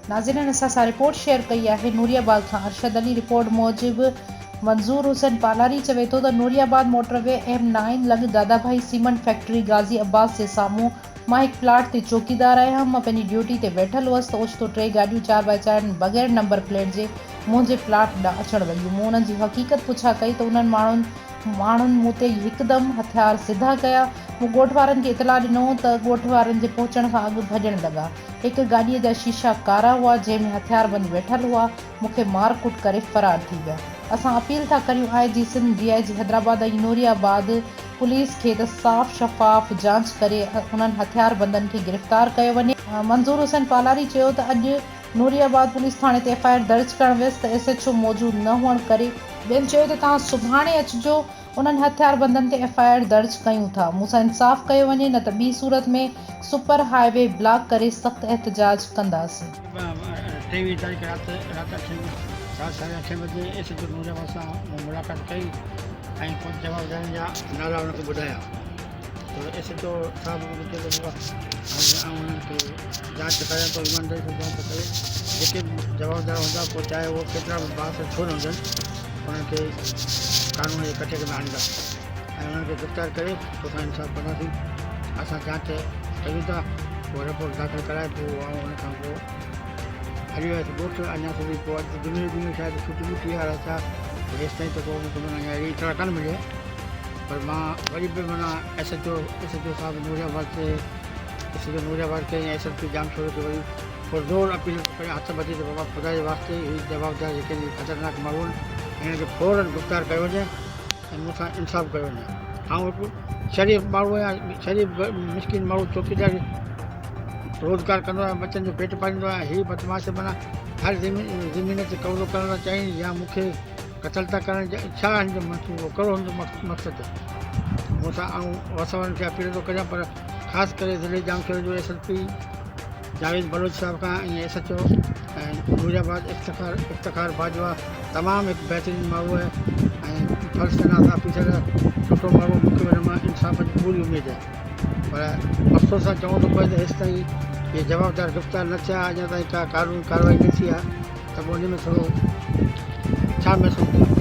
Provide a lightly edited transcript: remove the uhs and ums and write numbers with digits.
नाज़रीन, असां सां रिपोर्ट शेयर कई आहे नूरियाबाद खां अरशद अली। रिपोर्ट मूजिब मंज़ूर हुसैन पालारी चवे थो त नूरियाबाद मोटरवे M9 लॻ दादा भाई सीमेंट फैक्ट्री गाज़ी अब्बास जे साम्हूं मां हिकु प्लाट ते चौकीदार आहियां। मां पंहिंजी ड्यूटी ते वेठल हुअसि त ओचितो 3 गाॾियूं 4x4 बग़ैर नंबर प्लेट जे मुंहिंजे प्लाट ॾांहुं अचणु लॻियूं। मूं उन्हनि जी हक़ीक़त पुछा कई त उन्हनि माण्हुनि मूं ते हिकदमि हथियार सिधा कया। मूं ॻोठ वारनि खे इतला ॾिनो त ॻोठ वारनि जे पहुचण खां अॻु भॼण लॻा। हिकु गाॾीअ जा शीशा कारा हुआ जंहिंमें हथियारबंद वेठल हुआ। मूंखे मारकुट करे फ़रार थी विया। असां अपील था करियूं IG सिंध DIG हैदराबाद ऐं नूरियाबाद पुलिस खे त साफ़ शफ़ाफ़ जांच करे उन्हनि हथियारबंदनि खे गिरफ़्तार कयो वञे। मंज़ूर हुसैन पालारी चयो त अॼु नूरियाबाद पुलिस थाणे ते FIR दर्ज करणु वियसि त SHO मौजूदु न हुअण करे ॿियनि चयो त तव्हां सुभाणे अचिजो, उन्हनि हथियारबंदनि ते FIR दर्ज कयूं था। मूंसां इंसाफ़ कयो वञे, न त ॿी सूरत में सुपर हाईवे ब्लॉक करे सख़्तु एहतजाज कंदासीं। 23 तारीख़ राति 7:30 बजे SHO नूरियाबाद सां मुलाक़ात कई ऐं कुझु जवाबदारनि जा नाला उनखे ॿुधाया त SHO साहिबु मूंखे चयो त उन्हनि खे जांच करियां थो, ईमानदारी सां जांच करे जेके बि जवाबदार हूंदा, पोइ चाहे उहो केतिरा बि बास छो न हुजनि, उन्हनि खे कानून जे कठे में आणींदा ऐं उन्हनि खे गिरफ़्तार करे तोसां इंसाफ़ कंदासीं। असां जांच कयूं था, पोइ रिपोर्ट दाख़िल कराए पोइ उन खां पोइ हली वियासीं ॻोठ। अञा સુધી पोइ अॼु दुनिया शायदि छुटी बि थी आहे छा, हेसि ताईं त पोइ मूंखे माना अहिड़ी इतला कान मिली आहे। पर मां वरी बि माना SHO साहिबु नूरियाबाद ते SHO नूरियाबाद के ऐं SSP जामशोर खे वरी पुरज़ोर अपील करे हथ ॿधी त बाबा ख़ुदा जे वास्ते ही जवाबदार जेके ख़तरनाक माण्हू आहिनि हिननि खे फ़ौरन गिरफ़्तार कयो वञे ऐं मूंसां इंसाफ़ कयो वञे। ऐं हिकु शरीफ़ माण्हू आहियां, शरीफ़ मिसकिन माण्हू चौकीदार रोज़गार कंदो आहे, बच्चनि जो पेट पालींदो आहे। हीअ बदमाश माना हर ज़मीन ते कब्ज़ो करण चाहिनि या मूंखे क़तल था करण, छा हिन जो मंसूबो कहिड़ो हिन जो मक़सदु मूंसां। ऐं वसवरनि खे अपील थो करियां, पर ख़ासि करे ज़िले जामशोर जो SSP जावेद बलोच साहिब खां ऐं SHO ऐं नूरियाबाद इफ्तिखार बाजवा तमामु हिकु बहितरीनु माण्हू आहे ऐं फर्स्ट क्लास ऑफिसर सुठो माण्हू। मूंखे हुन मां इंसाफ़ जी पूरी उमेदु आहे, पर अफ़सोस सां चवणो थो पए त हेसि ताईं इहे जवाबदार गिरफ़्तार न थिया, अञा ताईं का कानूनी कार्रवाई न थी आहे, त पोइ उन में थोरो छा महसूसु